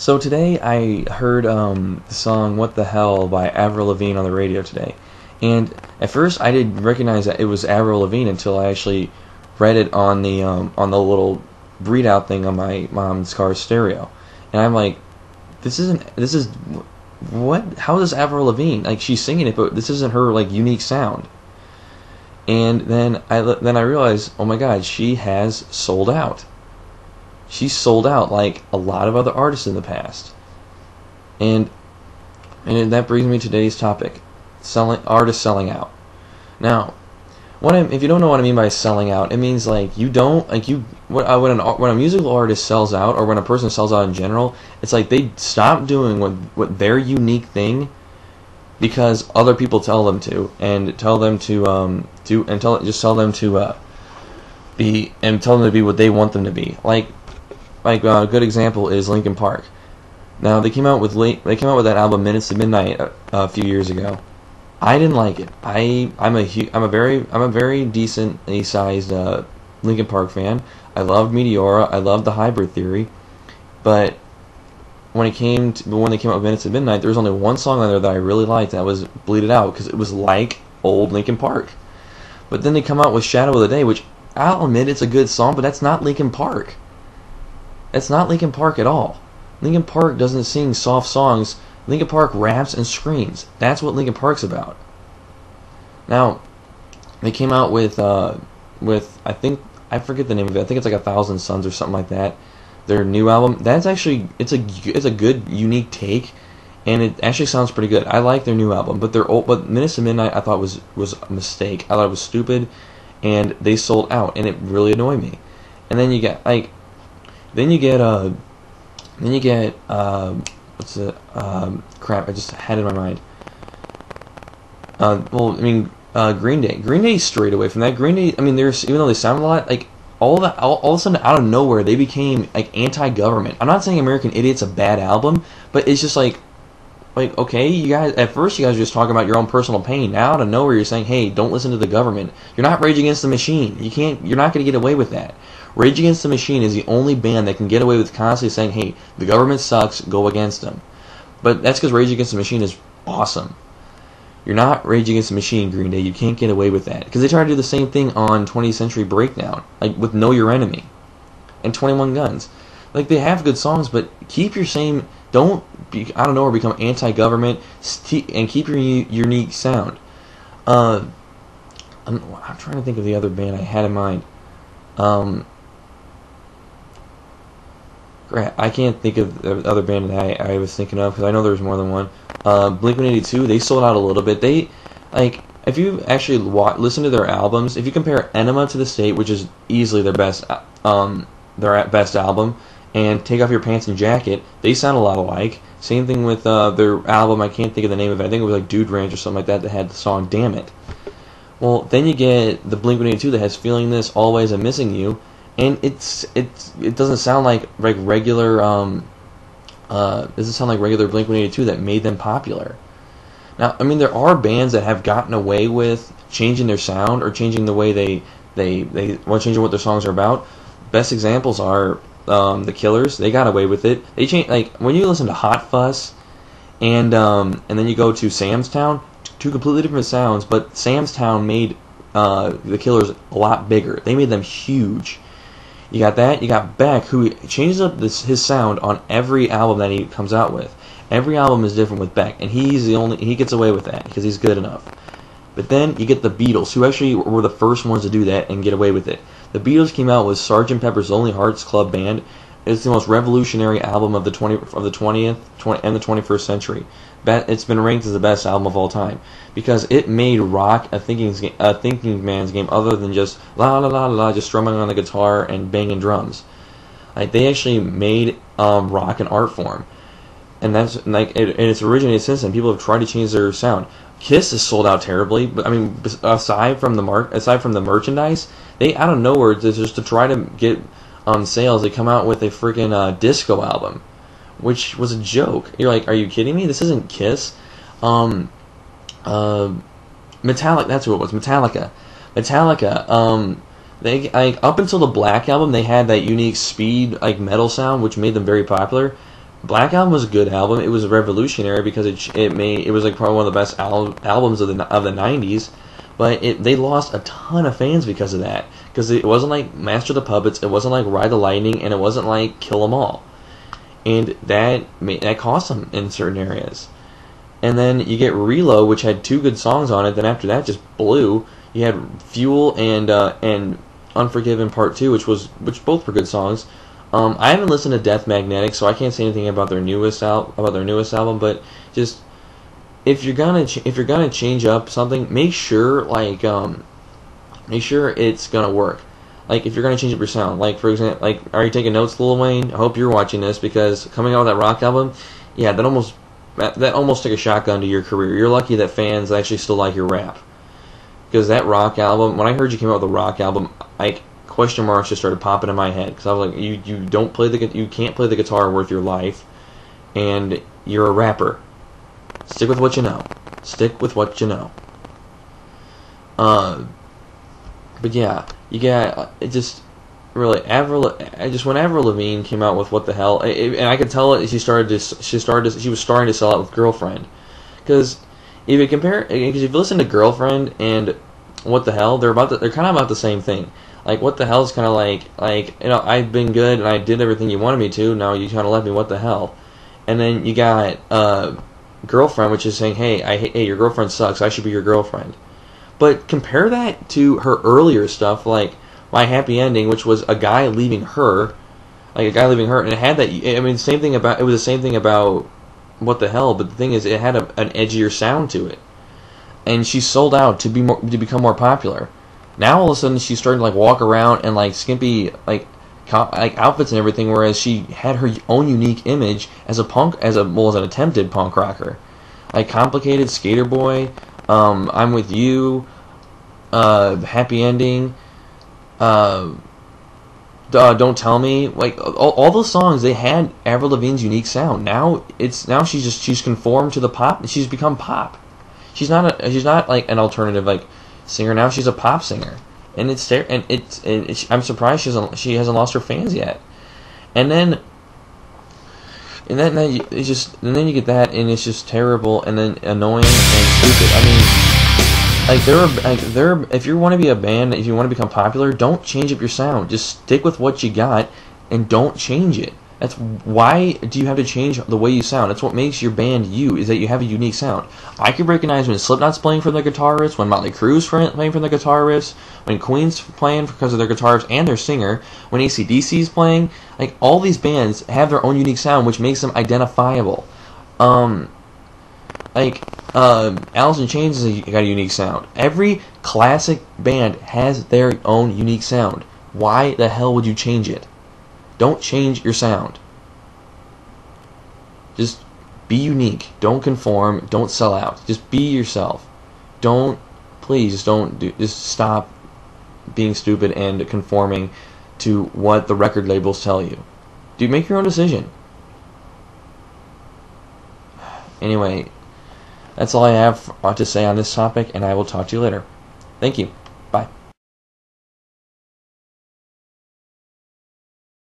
So today I heard the song "What the Hell" by Avril Lavigne on the radio today, and at first I didn't recognize that it was Avril Lavigne until I actually read it on the little readout thing on my mom's car stereo, and I'm like, this is what? How is Avril Lavigne, like, she's singing it, but this isn't her like unique sound. And then I realized, oh my God, she has sold out. She's sold out like a lot of other artists in the past. And that brings me to today's topic: artists selling out. Now, if you don't know what I mean by selling out, it means like you don't like you when a musical artist sells out, or when a person sells out in general, it's like they stop doing what their unique thing because other people tell them to, and tell them to tell them to be, and tell them to be what they want them to be. Like a good example is Linkin Park. Now they came out with that album Minutes to Midnight a few years ago. I didn't like it. I'm a very decently sized Linkin Park fan. I loved Meteora. I loved the Hybrid Theory. But when they came out with Minutes to Midnight, there was only one song on there that I really liked. That was Bleed It Out, because it was like old Linkin Park. But then they come out with Shadow of the Day, which I'll admit it's a good song, but that's not Linkin Park. That's not Linkin Park at all. Linkin Park doesn't sing soft songs. Linkin Park raps and screams. That's what Linkin Park's about. Now, they came out with I think, I forget the name of it. I think it's like 1,000 Suns or something like that. Their new album. That's actually it's a good unique take, and it actually sounds pretty good. I like their new album, but Minutes to Midnight I thought was a mistake. I thought it was stupid, and they sold out, and it really annoyed me. And then you get what's it? Crap! I just had it in my mind. Green Day. Green Day strayed away from that. Green Day. I mean, even though they sound a lot like all of a sudden out of nowhere they became like anti-government. I'm not saying American Idiot's a bad album, but it's just like okay, you guys. At first, you guys were just talking about your own personal pain. Now out of nowhere, you're saying, hey, don't listen to the government. You're not Rage Against the Machine. You're not going to get away with that. Rage Against the Machine is the only band that can get away with constantly saying, hey, the government sucks, go against them. But that's because Rage Against the Machine is awesome. You're not Rage Against the Machine, Green Day. You can't get away with that. Because they try to do the same thing on 20th Century Breakdown, like with Know Your Enemy and 21 Guns. Like, they have good songs, but keep your same, don't be, I don't know, or become anti-government, and keep your unique sound. I'm trying to think of the other band I had in mind. I can't think of the other band that I was thinking of, because I know there's more than one. Blink-182, they sold out a little bit. They, like, if you actually listen to their albums, if you compare Enema to the State, which is easily their best album, and Take Off Your Pants and Jacket, they sound a lot alike. Same thing with their album, I can't think of the name of it. I think it was like Dude Ranch or something like that had the song Damn It. Well, then you get the Blink-182 that has Feeling This, Always, and Missing You, and it doesn't sound like regular Blink-182 that made them popular. Now, I mean, there are bands that have gotten away with changing their sound or changing the way changing what their songs are about. Best examples are the Killers. They got away with it. They changed, like, when you listen to Hot Fuss and then you go to Sam's Town, two completely different sounds, but Sam's Town made the Killers a lot bigger. They made them huge. You got that. You got Beck, who changes up his sound on every album that he comes out with. Every album is different with Beck, and he gets away with that because he's good enough. But then you get the Beatles, who actually were the first ones to do that and get away with it. The Beatles came out with Sgt. Pepper's Lonely Hearts Club Band. It's the most revolutionary album of the 20th and the 21st century. It's been ranked as the best album of all time because it made rock a thinking man's game, other than just la la la la, just strumming on the guitar and banging drums. Like, they actually made rock an art form, and that's like and it's originated since then. People have tried to change their sound. Kiss is sold out terribly, but I mean, aside from the merchandise, they out of nowhere just to try to get sales, they come out with a freaking disco album, which was a joke. You're like, are you kidding me? This isn't Kiss. Metallica, that's what it was. Metallica. They, like, up until the Black Album, they had that unique speed, like, metal sound, which made them very popular. Black Album was a good album. It was revolutionary because it was like probably one of the best albums of the '90s. But they lost a ton of fans because of that. Because it wasn't like Master of the Puppets, it wasn't like Ride the Lightning, and it wasn't like Kill 'Em All. And that cost them in certain areas. And then you get Reload, which had 2 good songs on it. Then after that, just blew. You had Fuel and Unforgiven Part 2, which both were good songs. I haven't listened to Death Magnetic, so I can't say anything about their newest album. But just if you're gonna change up something, make sure it's gonna work. Like if you're gonna change up your sound, like for example, like are you taking notes, Lil Wayne? I hope you're watching this because coming out with that rock album, yeah, that almost took a shotgun to your career. You're lucky that fans actually still like your rap. Because that rock album, when I heard you came out with a rock album, like question marks just started popping in my head. Because I was like, you can't play the guitar worth your life, and you're a rapper. Stick with what you know. Stick with what you know. But yeah, you got it. Just really, when Avril Lavigne came out with What the Hell, and I could tell it. She was starting to sell out with Girlfriend. Because if you listen to Girlfriend and What the Hell, they're kind of about the same thing. Like What the Hell is kind of like I've been good and I did everything you wanted me to. Now you kind of left me. What the hell? And then you got Girlfriend, which is saying, hey, your girlfriend sucks. I should be your girlfriend. But compare that to her earlier stuff, like My Happy Ending, which was a guy leaving her, and it had that. I mean, it was the same thing about What the Hell. But the thing is, it had an edgier sound to it, and she sold out to become more popular. Now all of a sudden she's starting to walk around in skimpy outfits and everything, whereas she had her own unique image as an attempted punk rocker, like Complicated, Skater Boy, I'm With You, Happy Ending, Don't Tell Me, all those songs, they had Avril Lavigne's unique sound. Now she's conformed to the pop. She's become pop. She's not an alternative singer. Now she's a pop singer. And I'm surprised she hasn't lost her fans yet. And then you get that, and it's just terrible, and then annoying and stupid. I mean, if you want to be a band, if you want to become popular, don't change up your sound. Just stick with what you got, and don't change it. Why do you have to change the way you sound? That's what makes your band you, is that you have a unique sound. I can recognize when Slipknot's playing for their guitar riffs, when Motley Crue's playing for their guitar riffs, when Queen's playing because of their guitar riffs and their singer, when AC/DC's playing. All these bands have their own unique sound, which makes them identifiable. Alice in Chains has got a unique sound. Every classic band has their own unique sound. Why the hell would you change it? Don't change your sound. Just be unique. Don't conform. Don't sell out. Just be yourself. Just stop being stupid and conforming to what the record labels tell you. Make your own decision. Anyway, that's all I have to say on this topic, and I will talk to you later. Thank you.